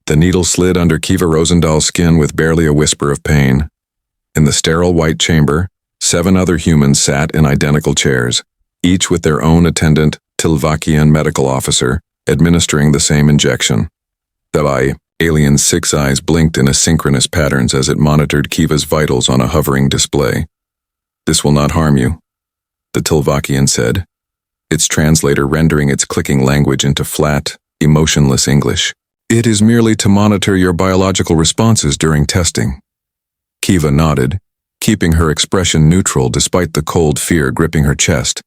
The needle slid under Kiva Rosendal's skin with barely a whisper of pain. In the sterile white chamber, 7 other humans sat in identical chairs, each with their own attendant Tilvakian medical officer, administering the same injection. The alien's 6 eyes blinked in asynchronous patterns as it monitored Kiva's vitals on a hovering display. "This will not harm you," the Tilvakian said, its translator rendering its clicking language into flat, emotionless English. "It is merely to monitor your biological responses during testing." Kiva nodded, keeping her expression neutral despite the cold fear gripping her chest.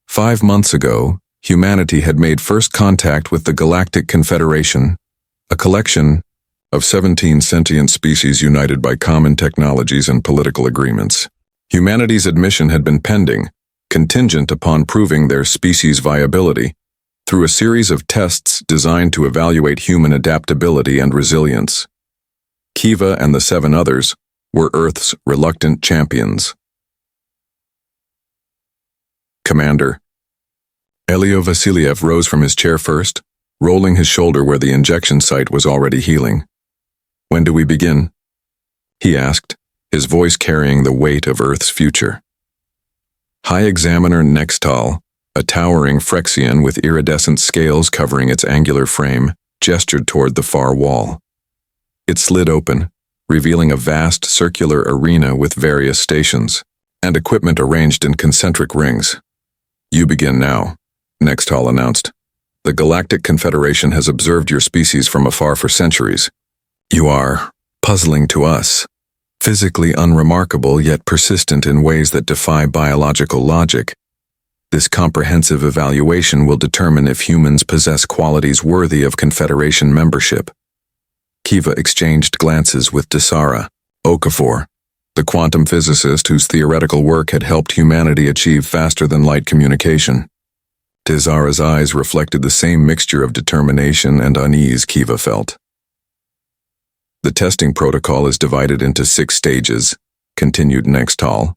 5 months ago, humanity had made first contact with the Galactic Confederation, a collection of 17 sentient species united by common technologies and political agreements. Humanity's admission had been pending, contingent upon proving their species' viability, through a series of tests designed to evaluate human adaptability and resilience. Kiva and the 7 others were Earth's reluctant champions. Commander. Elio Vasiliev rose from his chair first, rolling his shoulder where the injection site was already healing. "When do we begin?" he asked, his voice carrying the weight of Earth's future. High Examiner Nextal, a towering Phyrexian with iridescent scales covering its angular frame, gestured toward the far wall. It slid open, revealing a vast circular arena with various stations, and equipment arranged in concentric rings. "You begin now," Nextal announced. "The Galactic Confederation has observed your species from afar for centuries. You are puzzling to us, physically unremarkable yet persistent in ways that defy biological logic. This comprehensive evaluation will determine if humans possess qualities worthy of Confederation membership." Kiva exchanged glances with Desara Okafor, the quantum physicist whose theoretical work had helped humanity achieve faster-than-light communication. Desara's eyes reflected the same mixture of determination and unease Kiva felt. "The testing protocol is divided into 6 stages," continued Nextal.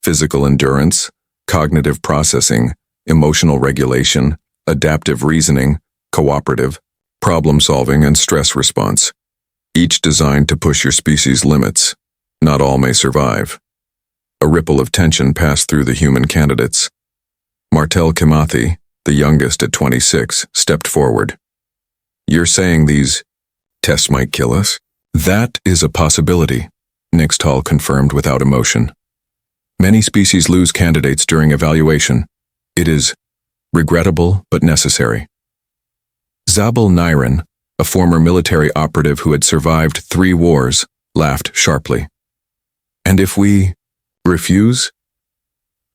"Physical endurance, cognitive processing, emotional regulation, adaptive reasoning, cooperative, problem-solving, and stress response, each designed to push your species' limits. Not all may survive." A ripple of tension passed through the human candidates. Martel Kimathi, the youngest at 26, stepped forward. "You're saying these tests might kill us?" "That is a possibility," Nextal confirmed without emotion. "Many species lose candidates during evaluation. It is regrettable but necessary." Zabel Niren, a former military operative who had survived 3 wars, laughed sharply. "And if we refuse?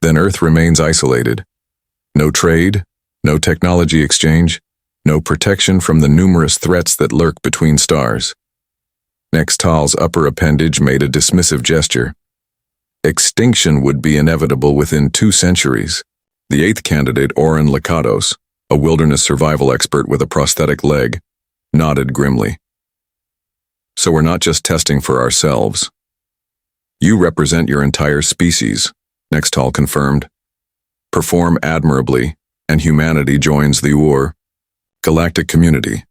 Then Earth remains isolated. No trade, no technology exchange, no protection from the numerous threats that lurk between stars." Nextal's upper appendage made a dismissive gesture. "Extinction would be inevitable within 2 centuries. The 8th candidate, Oren Lakatos, a wilderness survival expert with a prosthetic leg, nodded grimly. "So we're not just testing for ourselves. You represent your entire species," Nextal confirmed. "Perform admirably, and humanity joins the Galactic community.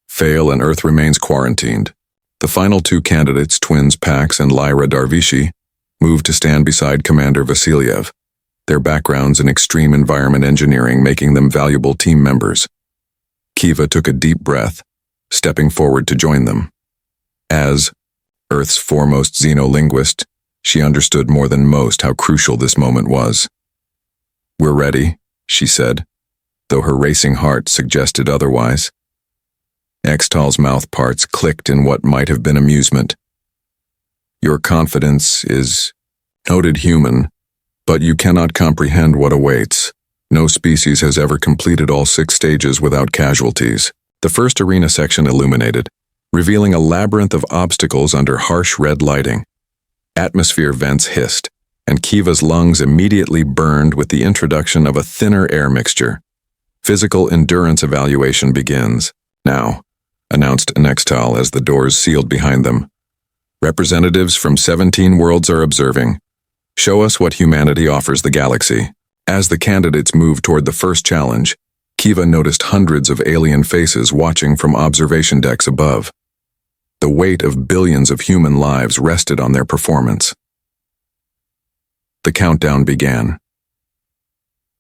Fail and Earth remains quarantined." The final 2 candidates, twins Pax and Lyra Darvishi, moved to stand beside Commander Vasiliev, their backgrounds in extreme environment engineering making them valuable team members. Kiva took a deep breath, stepping forward to join them. As Earth's foremost xenolinguist, she understood more than most how crucial this moment was. "We're ready," she said, though her racing heart suggested otherwise. Nextal's mouth parts clicked in what might have been amusement. "Your confidence is noted human, but you cannot comprehend what awaits. No species has ever completed all 6 stages without casualties." The first arena section illuminated, revealing a labyrinth of obstacles under harsh red lighting. Atmosphere vents hissed, and Kiva's lungs immediately burned with the introduction of a thinner air mixture. "Physical endurance evaluation begins now," announced Nextal as the doors sealed behind them. "Representatives from 17 worlds are observing. Show us what humanity offers the galaxy." As the candidates moved toward the first challenge, Kiva noticed hundreds of alien faces watching from observation decks above. The weight of billions of human lives rested on their performance. The countdown began.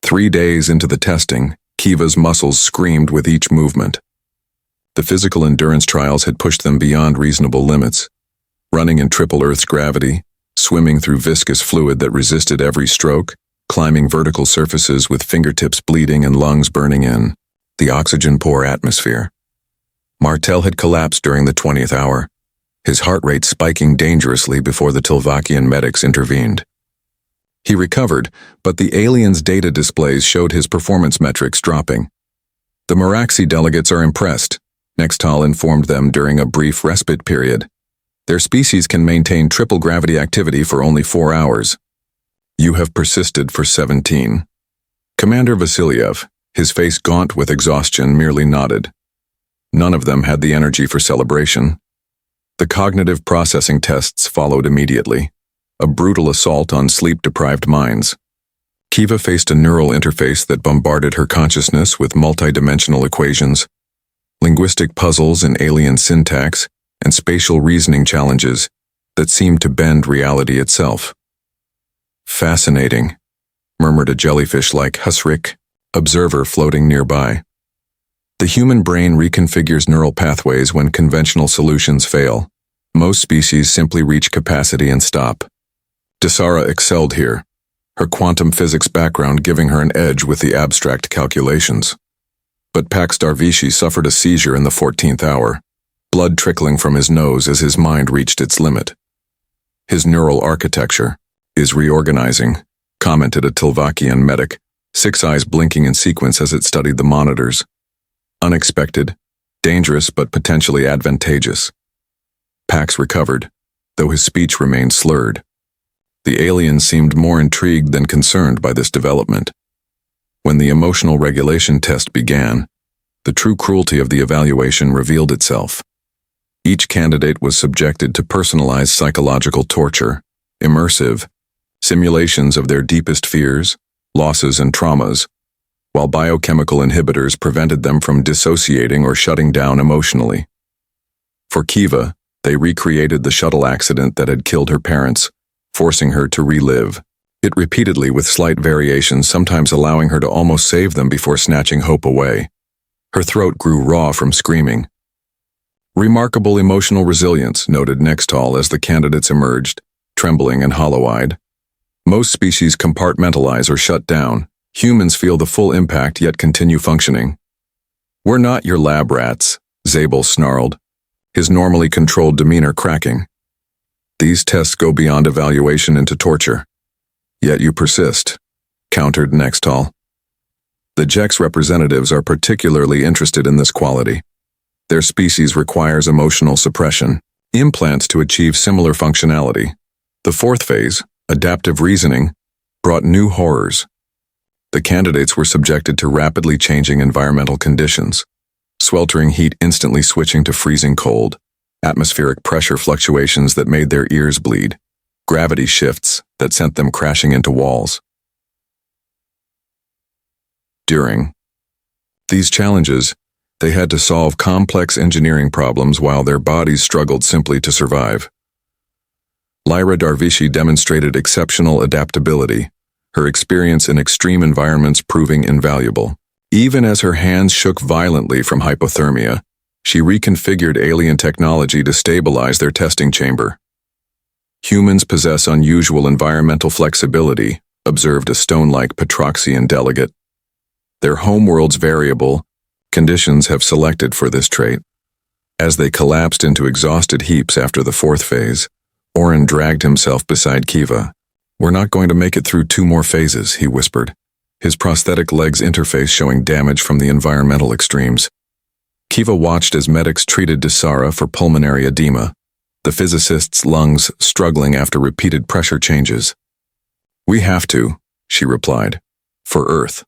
3 days into the testing, Kiva's muscles screamed with each movement. The physical endurance trials had pushed them beyond reasonable limits, running in triple Earth's gravity, swimming through viscous fluid that resisted every stroke, climbing vertical surfaces with fingertips bleeding and lungs burning in the oxygen-poor atmosphere. Martel had collapsed during the 20th hour, his heart rate spiking dangerously before the Tilvakian medics intervened. He recovered, but the aliens' data displays showed his performance metrics dropping. The Meraxi delegates are impressed, Nextal informed them during a brief respite period. Their species can maintain triple gravity activity for only 4 hours. You have persisted for 17. Commander Vasiliev, his face gaunt with exhaustion, merely nodded. None of them had the energy for celebration. The cognitive processing tests followed immediately, a brutal assault on sleep-deprived minds. Kiva faced a neural interface that bombarded her consciousness with multidimensional equations, linguistic puzzles in alien syntax, and spatial reasoning challenges that seemed to bend reality itself. Fascinating, murmured a jellyfish-like Husrik observer floating nearby. The human brain reconfigures neural pathways when conventional solutions fail. Most species simply reach capacity and stop. Desara excelled here, her quantum physics background giving her an edge with the abstract calculations. But Pax Darvishi suffered a seizure in the 14th hour, blood trickling from his nose as his mind reached its limit. His neural architecture is reorganizing, commented a Tilvakian medic, 6 eyes blinking in sequence as it studied the monitors. Unexpected, dangerous but potentially advantageous. Pax recovered, though his speech remained slurred. The aliens seemed more intrigued than concerned by this development. When the emotional regulation test began, the true cruelty of the evaluation revealed itself. Each candidate was subjected to personalized psychological torture, immersive, simulations of their deepest fears, losses, and traumas, while biochemical inhibitors prevented them from dissociating or shutting down emotionally. For Kiva, they recreated the shuttle accident that had killed her parents, forcing her to relive it repeatedly with slight variations, sometimes allowing her to almost save them before snatching hope away. Her throat grew raw from screaming. Remarkable emotional resilience, noted Nextal as the candidates emerged, trembling and hollow-eyed. Most species compartmentalize or shut down. Humans feel the full impact yet continue functioning. We're not your lab rats, Zabel snarled, his normally controlled demeanor cracking. These tests go beyond evaluation into torture. Yet you persist, countered Nextal. The Jex representatives are particularly interested in this quality. Their species requires emotional suppression, implants to achieve similar functionality. The 4th phase, adaptive reasoning, brought new horrors. The candidates were subjected to rapidly changing environmental conditions, sweltering heat instantly switching to freezing cold, atmospheric pressure fluctuations that made their ears bleed, gravity shifts that sent them crashing into walls. During these challenges, they had to solve complex engineering problems while their bodies struggled simply to survive. Lyra Darvishi demonstrated exceptional adaptability, her experience in extreme environments proving invaluable. Even as her hands shook violently from hypothermia, she reconfigured alien technology to stabilize their testing chamber. Humans possess unusual environmental flexibility, observed a stone-like Petroxian delegate. Their homeworld's variable, conditions have selected for this trait. As they collapsed into exhausted heaps after the 4th phase, Oren dragged himself beside Kiva. We're not going to make it through 2 more phases, he whispered, his prosthetic legs interface showing damage from the environmental extremes. Kiva watched as medics treated Desara for pulmonary edema, the physicist's lungs struggling after repeated pressure changes. We have to, she replied, for Earth.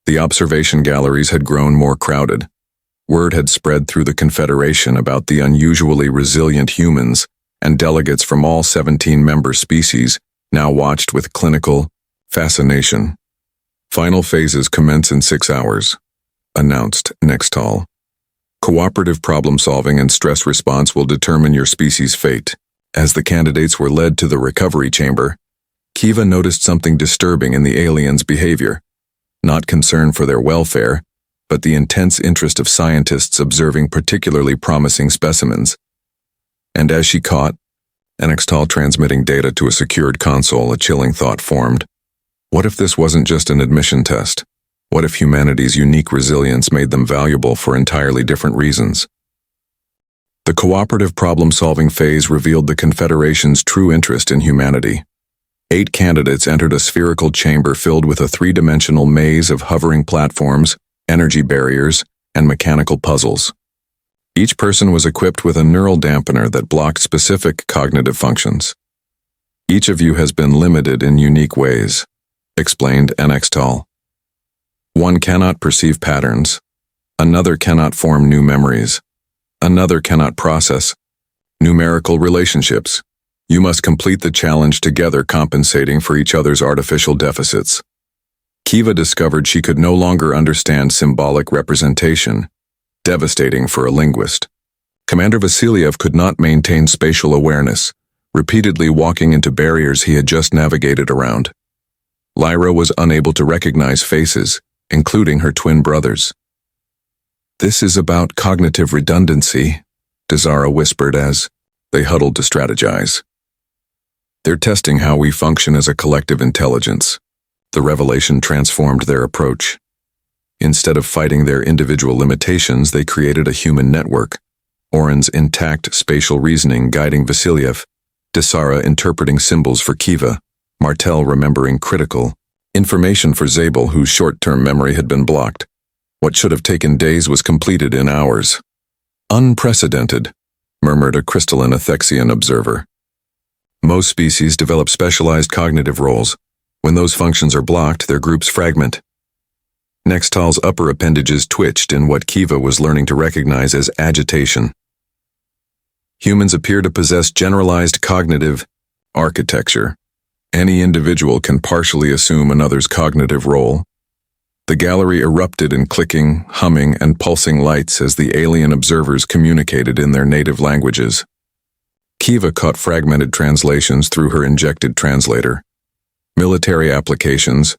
The observation galleries had grown more crowded. Word had spread through the Confederation about the unusually resilient humans, and delegates from all 17 member species now watched with clinical fascination. Final phases commence in 6 hours, announced Nextal. Cooperative problem-solving and stress response will determine your species' fate. As the candidates were led to the recovery chamber, Kiva noticed something disturbing in the aliens' behavior. Not concern for their welfare, but the intense interest of scientists observing particularly promising specimens. And as she caught Nextal transmitting data to a secured console, a chilling thought formed. What if this wasn't just an admission test? What if humanity's unique resilience made them valuable for entirely different reasons? The cooperative problem-solving phase revealed the Confederation's true interest in humanity. 8 candidates entered a spherical chamber filled with a 3-dimensional maze of hovering platforms, energy barriers, and mechanical puzzles. Each person was equipped with a neural dampener that blocked specific cognitive functions. Each of you has been limited in unique ways, explained Nextal. One cannot perceive patterns. Another cannot form new memories. Another cannot process numerical relationships. You must complete the challenge together, compensating for each other's artificial deficits. Kiva discovered she could no longer understand symbolic representation, devastating for a linguist. Commander Vasiliev could not maintain spatial awareness, repeatedly walking into barriers he had just navigated around. Lyra was unable to recognize faces, including her twin brothers. "This is about cognitive redundancy," Desara whispered as they huddled to strategize. "They're testing how we function as a collective intelligence." The revelation transformed their approach. Instead of fighting their individual limitations, they created a human network. Oren's intact spatial reasoning guiding Vasiliev, Desara interpreting symbols for Kiva, Martel remembering critical information for Zabel, whose short-term memory had been blocked. What should have taken days was completed in hours. "Unprecedented," murmured a crystalline Athexian observer. "Most species develop specialized cognitive roles. When those functions are blocked, their groups fragment." Nextal's upper appendages twitched in what Kiva was learning to recognize as agitation. Humans appear to possess generalized cognitive architecture. Any individual can partially assume another's cognitive role. The gallery erupted in clicking, humming, and pulsing lights as the alien observers communicated in their native languages. Kiva caught fragmented translations through her injected translator, military applications,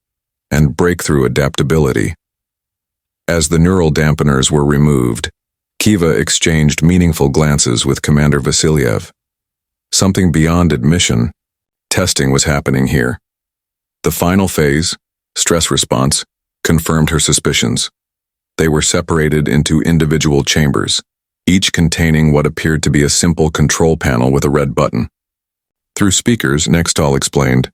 and breakthrough adaptability. As the neural dampeners were removed, Kiva exchanged meaningful glances with Commander Vasiliev. Something beyond admission, testing was happening here. The final phase, stress response, confirmed her suspicions. They were separated into individual chambers, each containing what appeared to be a simple control panel with a red button. Through speakers, Nextal explained,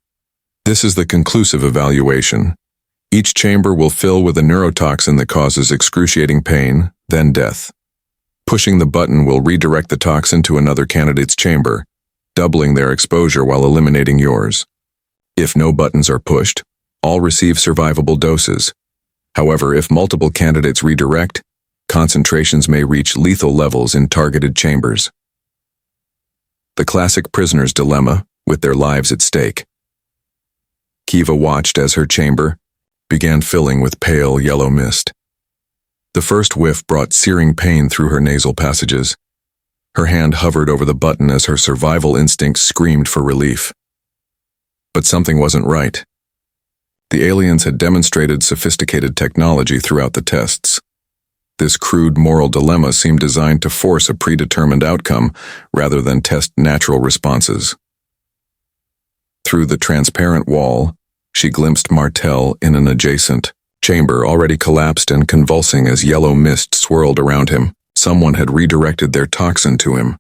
"This is the conclusive evaluation. Each chamber will fill with a neurotoxin that causes excruciating pain, then death. Pushing the button will redirect the toxin to another candidate's chamber, doubling their exposure while eliminating yours. If no buttons are pushed, all receive survivable doses. However, if multiple candidates redirect, concentrations may reach lethal levels in targeted chambers." The classic prisoner's dilemma, with their lives at stake. Kiva watched as her chamber began filling with pale yellow mist. The first whiff brought searing pain through her nasal passages. Her hand hovered over the button as her survival instinct screamed for relief. But something wasn't right. The aliens had demonstrated sophisticated technology throughout the tests. This crude moral dilemma seemed designed to force a predetermined outcome rather than test natural responses. Through the transparent wall, she glimpsed Martel in an adjacent chamber, already collapsed and convulsing as yellow mist swirled around him. Someone had redirected their toxin to him.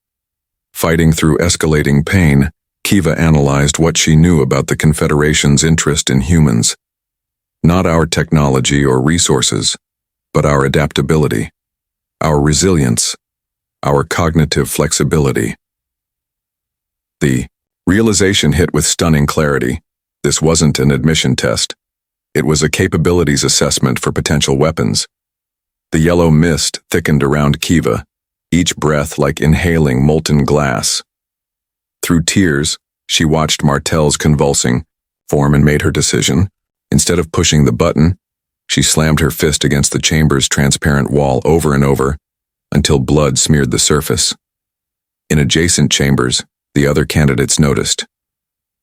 Fighting through escalating pain, Kiva analyzed what she knew about the Confederation's interest in humans. Not our technology or resources, but our adaptability, our resilience, our cognitive flexibility. The realization hit with stunning clarity. This wasn't an admission test. It was a capabilities assessment for potential weapons. The yellow mist thickened around Kiva, each breath like inhaling molten glass. Through tears, she watched Martel's convulsing form and made her decision. Instead of pushing the button, she slammed her fist against the chamber's transparent wall over and over until blood smeared the surface. In adjacent chambers, the other candidates noticed.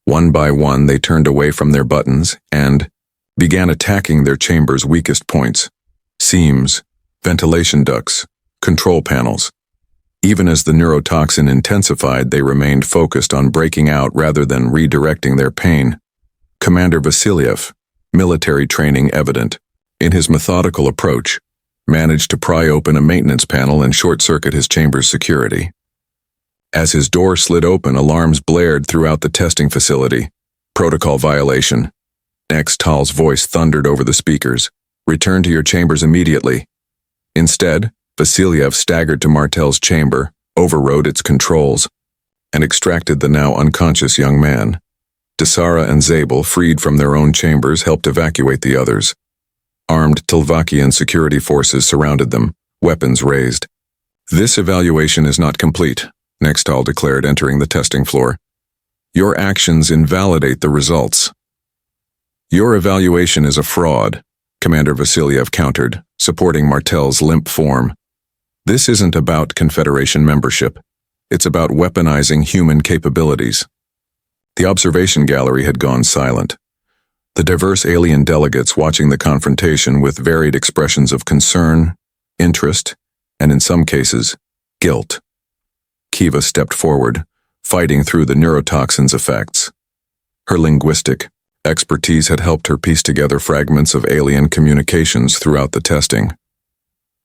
One by one, they turned away from their buttons and began attacking their chamber's weakest points: seams, ventilation ducts, control panels. Even as the neurotoxin intensified, they remained focused on breaking out rather than redirecting their pain. Commander Vasiliev, military training evident, in his methodical approach, managed to pry open a maintenance panel and short-circuit his chamber's security. As his door slid open, alarms blared throughout the testing facility. Protocol violation. Nextal's voice thundered over the speakers. Return to your chambers immediately. Instead, Vasiliev staggered to Martel's chamber, overrode its controls, and extracted the now unconscious young man. Desara and Zabel, freed from their own chambers, helped evacuate the others. Armed Tilvakian security forces surrounded them, weapons raised. This evaluation is not complete, Nextal declared, entering the testing floor. Your actions invalidate the results. Your evaluation is a fraud, Commander Vasiliev countered, supporting Martel's limp form. This isn't about Confederation membership. It's about weaponizing human capabilities. The observation gallery had gone silent. The diverse alien delegates watching the confrontation with varied expressions of concern, interest, and in some cases, guilt. Kiva stepped forward, fighting through the neurotoxin's effects. Her linguistic expertise had helped her piece together fragments of alien communications throughout the testing.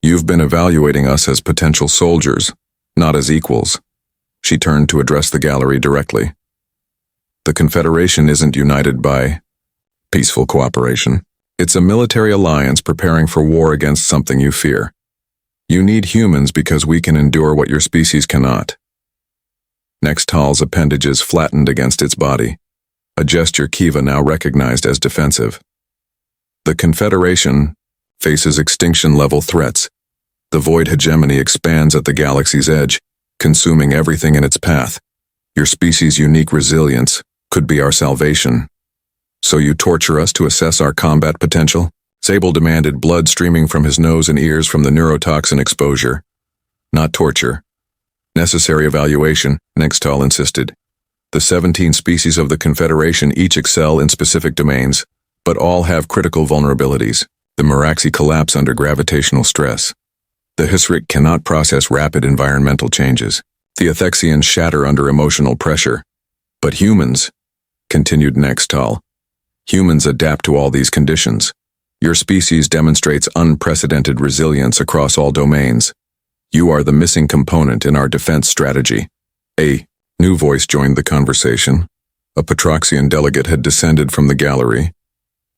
You've been evaluating us as potential soldiers, not as equals. She turned to address the gallery directly. The Confederation isn't united by peaceful cooperation. It's a military alliance preparing for war against something you fear. You need humans because we can endure what your species cannot. Nextal's appendages flattened against its body, a gesture Kiva now recognized as defensive. The Confederation faces extinction-level threats. The void hegemony expands at the galaxy's edge, consuming everything in its path. Your species' unique resilience could be our salvation. So you torture us to assess our combat potential? Zabel demanded, blood streaming from his nose and ears from the neurotoxin exposure. Not torture. Necessary evaluation, Nextal insisted. The 17 species of the Confederation each excel in specific domains, but all have critical vulnerabilities. The Meraxi collapse under gravitational stress. The Hisrik cannot process rapid environmental changes. The Ethexians shatter under emotional pressure. But humans, continued Nextal, humans adapt to all these conditions. Your species demonstrates unprecedented resilience across all domains. You are the missing component in our defense strategy. A new voice joined the conversation. A Patroxian delegate had descended from the gallery.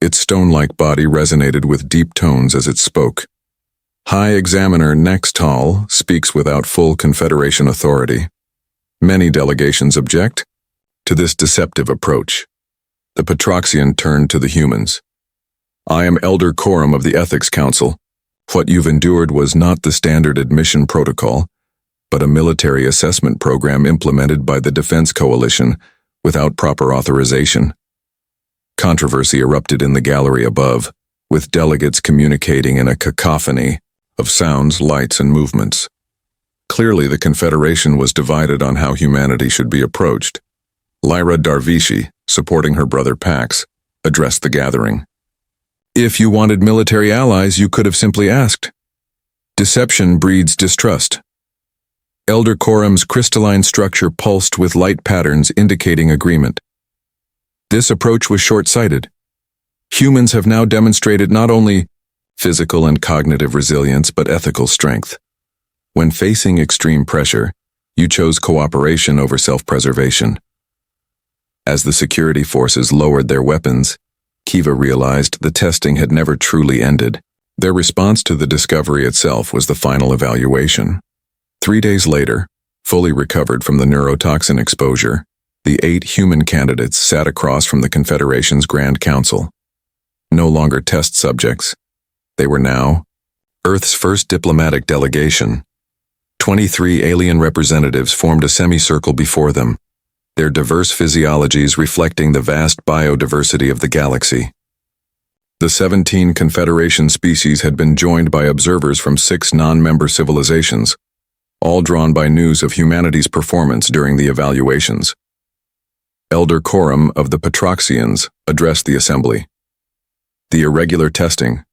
Its stone-like body resonated with deep tones as it spoke. High Examiner Nextal speaks without full Confederation authority. Many delegations object to this deceptive approach. The Patroxian turned to the humans. I am Elder Quorum of the Ethics Council. What you've endured was not the standard admission protocol, but a military assessment program implemented by the Defense Coalition without proper authorization. Controversy erupted in the gallery above, with delegates communicating in a cacophony of sounds, lights, and movements. Clearly, the Confederation was divided on how humanity should be approached. Lyra Darvishi, supporting her brother Pax, addressed the gathering. If you wanted military allies, you could have simply asked. Deception breeds distrust. Elder Quorum's crystalline structure pulsed with light patterns indicating agreement. This approach was short-sighted. Humans have now demonstrated not only physical and cognitive resilience, but ethical strength. When facing extreme pressure, you chose cooperation over self-preservation. As the security forces lowered their weapons, Kiva realized the testing had never truly ended. Their response to the discovery itself was the final evaluation. 3 days later, fully recovered from the neurotoxin exposure, the 8 human candidates sat across from the Confederation's Grand Council. No longer test subjects, they were now Earth's first diplomatic delegation. 23 alien representatives formed a semicircle before them, their diverse physiologies reflecting the vast biodiversity of the galaxy. The 17 Confederation species had been joined by observers from 6 non-member civilizations, all drawn by news of humanity's performance during the evaluations. Elder Coram of the Patroxians addressed the assembly. The irregular testing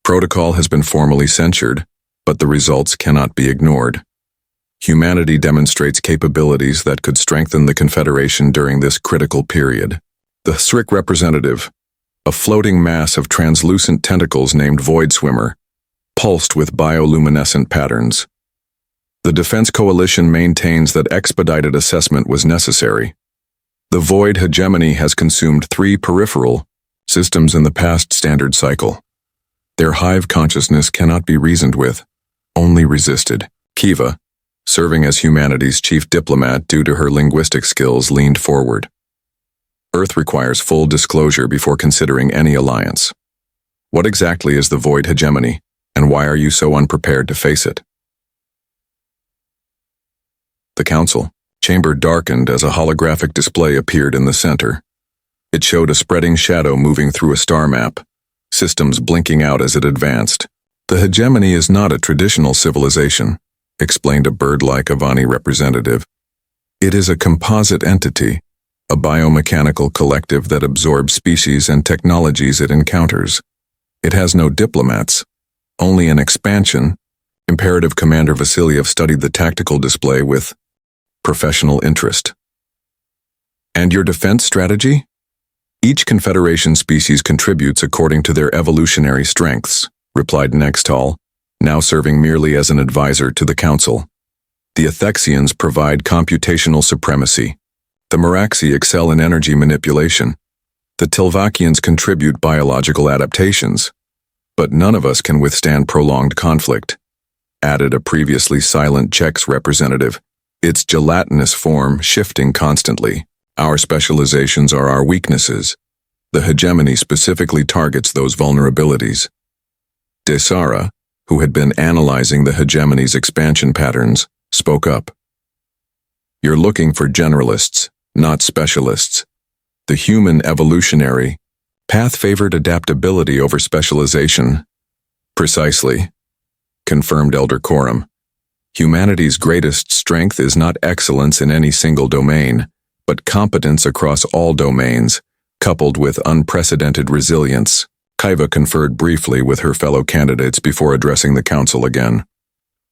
protocol has been formally censured, but the results cannot be ignored. Humanity demonstrates capabilities that could strengthen the Confederation during this critical period. The HFY representative, a floating mass of translucent tentacles named Void Swimmer, pulsed with bioluminescent patterns. The Defense Coalition maintains that expedited assessment was necessary. The Void hegemony has consumed 3 peripheral systems in the past standard cycle. Their hive consciousness cannot be reasoned with, only resisted. Kiva, serving as humanity's chief diplomat due to her linguistic skills, leaned forward. Earth requires full disclosure before considering any alliance. What exactly is the Void hegemony, and why are you so unprepared to face it? The council chamber darkened as a holographic display appeared in the center. It showed a spreading shadow moving through a star map, systems blinking out as it advanced. The hegemony is not a traditional civilization, explained a bird-like Avani representative. It is a composite entity, a biomechanical collective that absorbs species and technologies it encounters. It has no diplomats, only an expansion. Imperative Commander Vasiliev studied the tactical display with professional interest. And your defense strategy? Each Confederation species contributes according to their evolutionary strengths, replied Nextal, now serving merely as an advisor to the Council. The Ethexians provide computational supremacy. The Meraxi excel in energy manipulation. The Tilvakians contribute biological adaptations. But none of us can withstand prolonged conflict, added a previously silent Czechs representative, its gelatinous form shifting constantly. Our specializations are our weaknesses. The hegemony specifically targets those vulnerabilities. Desara, who had been analyzing the hegemony's expansion patterns, spoke up. You're looking for generalists, not specialists. The human evolutionary path favored adaptability over specialization. Precisely, confirmed Elder Coram. Humanity's greatest strength is not excellence in any single domain, but competence across all domains, coupled with unprecedented resilience. Kiva conferred briefly with her fellow candidates before addressing the Council again.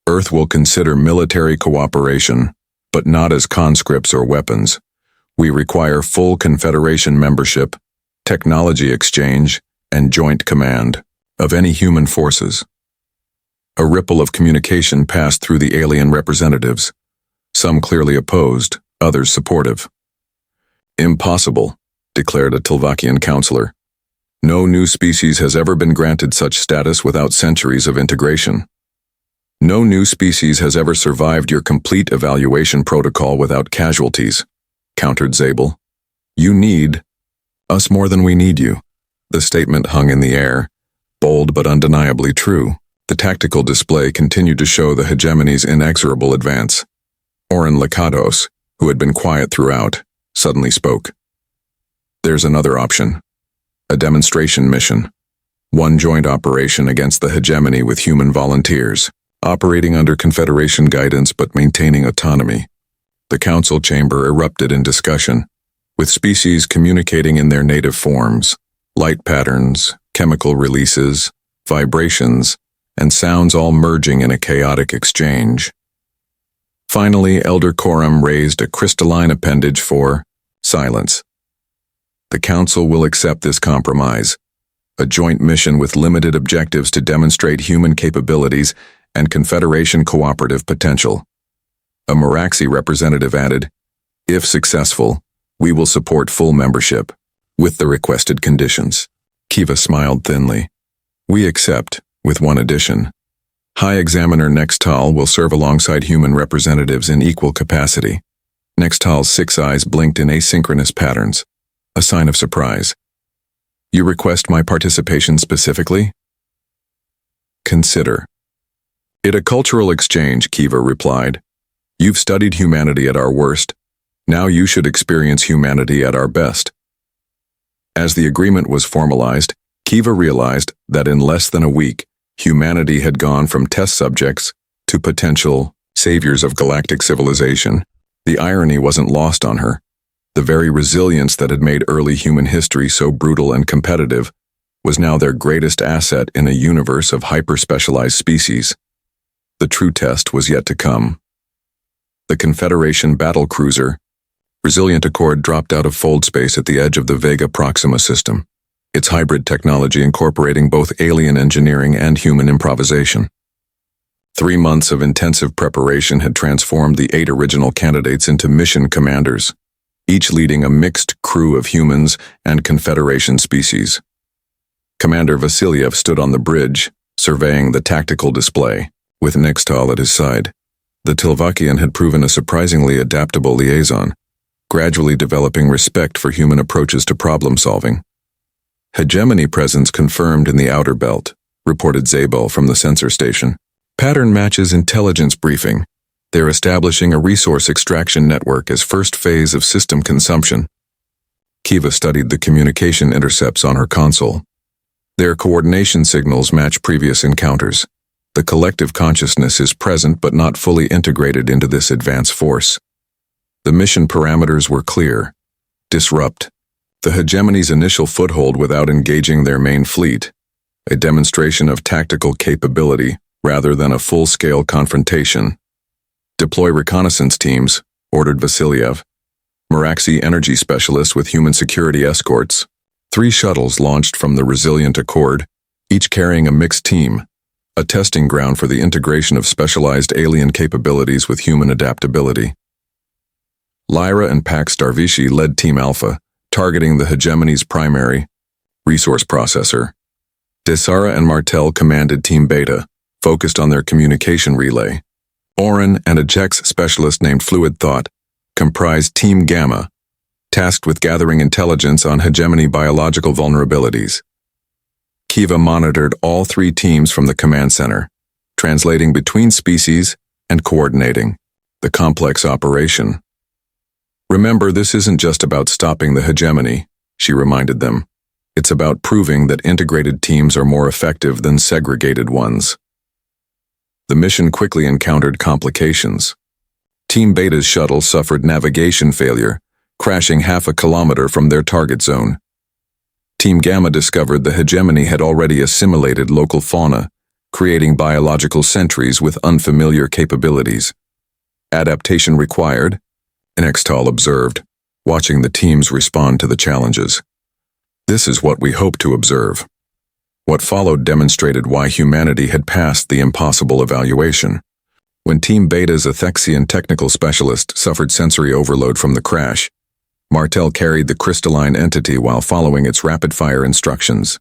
Earth will consider military cooperation, but not as conscripts or weapons. We require full Confederation membership, technology exchange, and joint command of any human forces. A ripple of communication passed through the alien representatives, some clearly opposed, others supportive. Impossible, declared a Tilvakian counselor. No new species has ever been granted such status without centuries of integration. No new species has ever survived your complete evaluation protocol without casualties, countered Zabel. You need us more than we need you. The statement hung in the air, bold but undeniably true. The tactical display continued to show the hegemony's inexorable advance. Oren Lakatos, who had been quiet throughout, suddenly spoke. There's another option. A demonstration mission. One joint operation against the hegemony with human volunteers, operating under Confederation guidance but maintaining autonomy. The Council chamber erupted in discussion, with species communicating in their native forms, light patterns, chemical releases, vibrations, and sounds all merging in a chaotic exchange. Finally, Elder Coram raised a crystalline appendage for silence. The Council will accept this compromise, a joint mission with limited objectives to demonstrate human capabilities and Confederation cooperative potential. A Meraxi representative added, if successful, we will support full membership, with the requested conditions. Kiva smiled thinly. We accept, with one addition. High Examiner Nextal will serve alongside human representatives in equal capacity. Nextal's 6 eyes blinked in asynchronous patterns, a sign of surprise. You request my participation specifically? Consider it a cultural exchange, Kiva replied. You've studied humanity at our worst. Now you should experience humanity at our best. As the agreement was formalized, Kiva Kiva realized that in less than a week, humanity had gone from test subjects to potential saviors of galactic civilization. The irony wasn't lost on her. The very resilience that had made early human history so brutal and competitive was now their greatest asset in a universe of hyper-specialized species. The true test was yet to come. The Confederation battle cruiser, Resilient Accord, dropped out of fold space at the edge of the Vega Proxima system, its hybrid technology incorporating both alien engineering and human improvisation. 3 months of intensive preparation had transformed the 8 original candidates into mission commanders, each leading a mixed crew of humans and Confederation species. Commander Vasiliev stood on the bridge, surveying the tactical display, with Nextal at his side. The Tilvakian had proven a surprisingly adaptable liaison, gradually developing respect for human approaches to problem-solving. Hegemony presence confirmed in the outer belt, reported Zabel from the sensor station. Pattern matches intelligence briefing. They're establishing a resource extraction network as first phase of system consumption. Kiva studied the communication intercepts on her console. Their coordination signals match previous encounters. The collective consciousness is present but not fully integrated into this advanced force. The mission parameters were clear. Disrupt the hegemony's initial foothold without engaging their main fleet, a demonstration of tactical capability rather than a full-scale confrontation. Deploy reconnaissance teams, ordered Vasiliev. Meraxi energy specialists with human security escorts. 3 shuttles launched from the Resilient Accord, each carrying a mixed team, a testing ground for the integration of specialized alien capabilities with human adaptability. Lyra and Pax Darvishi led Team Alpha, targeting the hegemony's primary resource processor. Desara and Martel commanded Team Beta, focused on their communication relay. Oren and a Jex specialist named Fluid Thought comprised Team Gamma, tasked with gathering intelligence on hegemony biological vulnerabilities. Kiva monitored all 3 teams from the command center, translating between species and coordinating the complex operation. Remember, this isn't just about stopping the hegemony, she reminded them. It's about proving that integrated teams are more effective than segregated ones. The mission quickly encountered complications. Team Beta's shuttle suffered navigation failure, crashing half a kilometer from their target zone. Team Gamma discovered the hegemony had already assimilated local fauna, creating biological sentries with unfamiliar capabilities. Adaptation required, Nextal observed, watching the teams respond to the challenges. This is what we hoped to observe. What followed demonstrated why humanity had passed the impossible evaluation. When Team Beta's Athexian technical specialist suffered sensory overload from the crash, Martel carried the crystalline entity while following its rapid-fire instructions.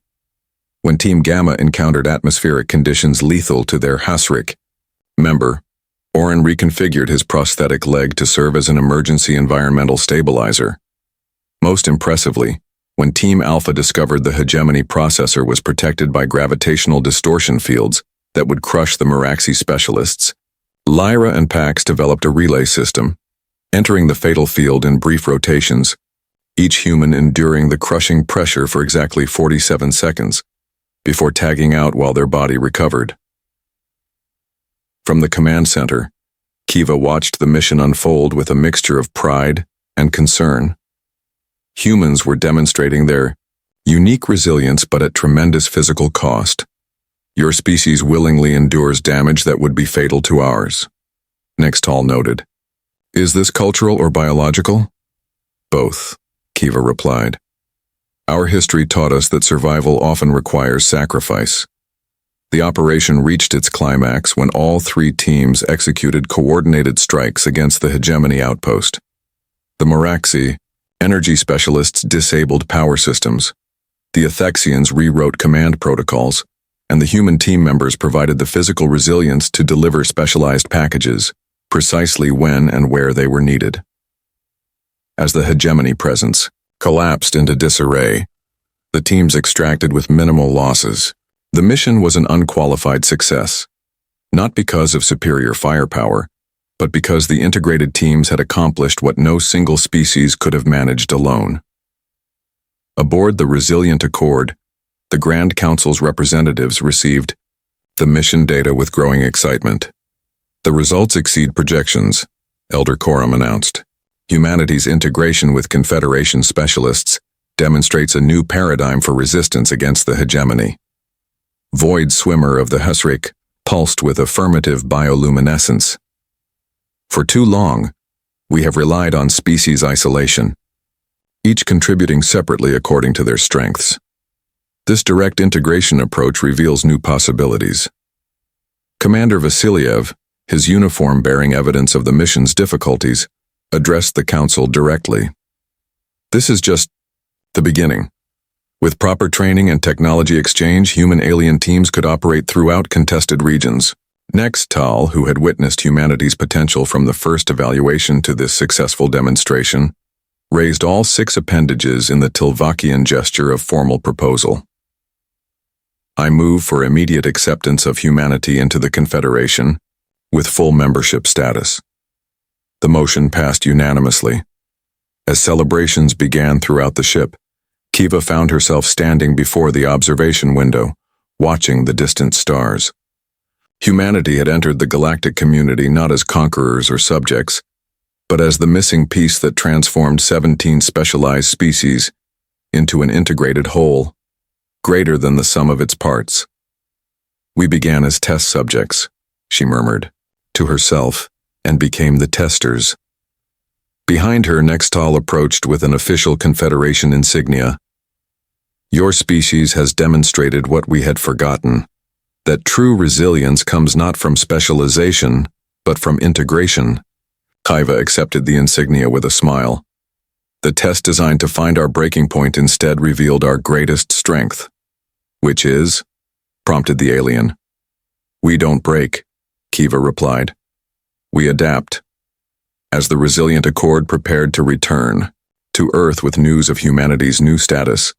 When Team Gamma encountered atmospheric conditions lethal to their Hasrik member, Oren reconfigured his prosthetic leg to serve as an emergency environmental stabilizer. Most impressively, when Team Alpha discovered the hegemony processor was protected by gravitational distortion fields that would crush the Meraxi specialists, Lyra and Pax developed a relay system, entering the fatal field in brief rotations, each human enduring the crushing pressure for exactly 47 seconds, before tagging out while their body recovered. From the command center, Kiva watched the mission unfold with a mixture of pride and concern. Humans were demonstrating their unique resilience but at tremendous physical cost. Your species willingly endures damage that would be fatal to ours, Nextal noted. Is this cultural or biological? Both, Kiva replied. Our history taught us that survival often requires sacrifice. The operation reached its climax when all 3 teams executed coordinated strikes against the hegemony outpost. The Meraxi energy specialists disabled power systems. The Athexians rewrote command protocols, and the human team members provided the physical resilience to deliver specialized packages, precisely when and where they were needed. As the hegemony presence collapsed into disarray, the teams extracted with minimal losses. The mission was an unqualified success, not because of superior firepower, but because the integrated teams had accomplished what no single species could have managed alone. Aboard the Resilient Accord, The Grand Council's representatives received the mission data with growing excitement. The results exceed projections, Elder Coram announced. Humanity's integration with Confederation specialists demonstrates a new paradigm for resistance against the hegemony. Void Swimmer of the Husrik pulsed with affirmative bioluminescence. For too long, we have relied on species isolation, each contributing separately according to their strengths. This direct integration approach reveals new possibilities. Commander Vasiliev, his uniform bearing evidence of the mission's difficulties, addressed the Council directly. This is just the beginning. With proper training and technology exchange, human-alien teams could operate throughout contested regions. Next, Tal, who had witnessed humanity's potential from the first evaluation to this successful demonstration, raised all 6 appendages in the Tilvakian gesture of formal proposal. I move for immediate acceptance of humanity into the Confederation, with full membership status. The motion passed unanimously. As celebrations began throughout the ship, Kiva found herself standing before the observation window, watching the distant stars. Humanity had entered the galactic community not as conquerors or subjects, but as the missing piece that transformed 17 specialized species into an integrated whole, greater than the sum of its parts. We began as test subjects, she murmured, to herself, and became the testers. Behind her, Nextal approached with an official Confederation insignia. Your species has demonstrated what we had forgotten, that true resilience comes not from specialization, but from integration. Kiva accepted the insignia with a smile. The test designed to find our breaking point instead revealed our greatest strength. Which is? Prompted the alien. We don't break, Kiva replied. We adapt. As the resilient Accord prepared to return to Earth with news of humanity's new status,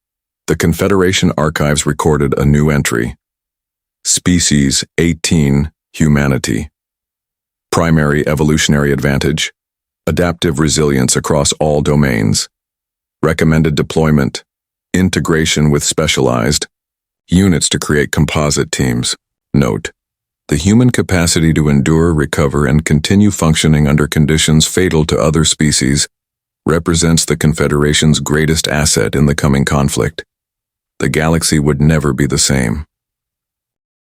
the Confederation archives recorded a new entry. Species 18, Humanity. Primary evolutionary advantage, adaptive resilience across all domains. Recommended deployment, integration with specialized units to create composite teams. Note: the human capacity to endure, recover, and continue functioning under conditions fatal to other species represents the Confederation's greatest asset in the coming conflict. The galaxy would never be the same.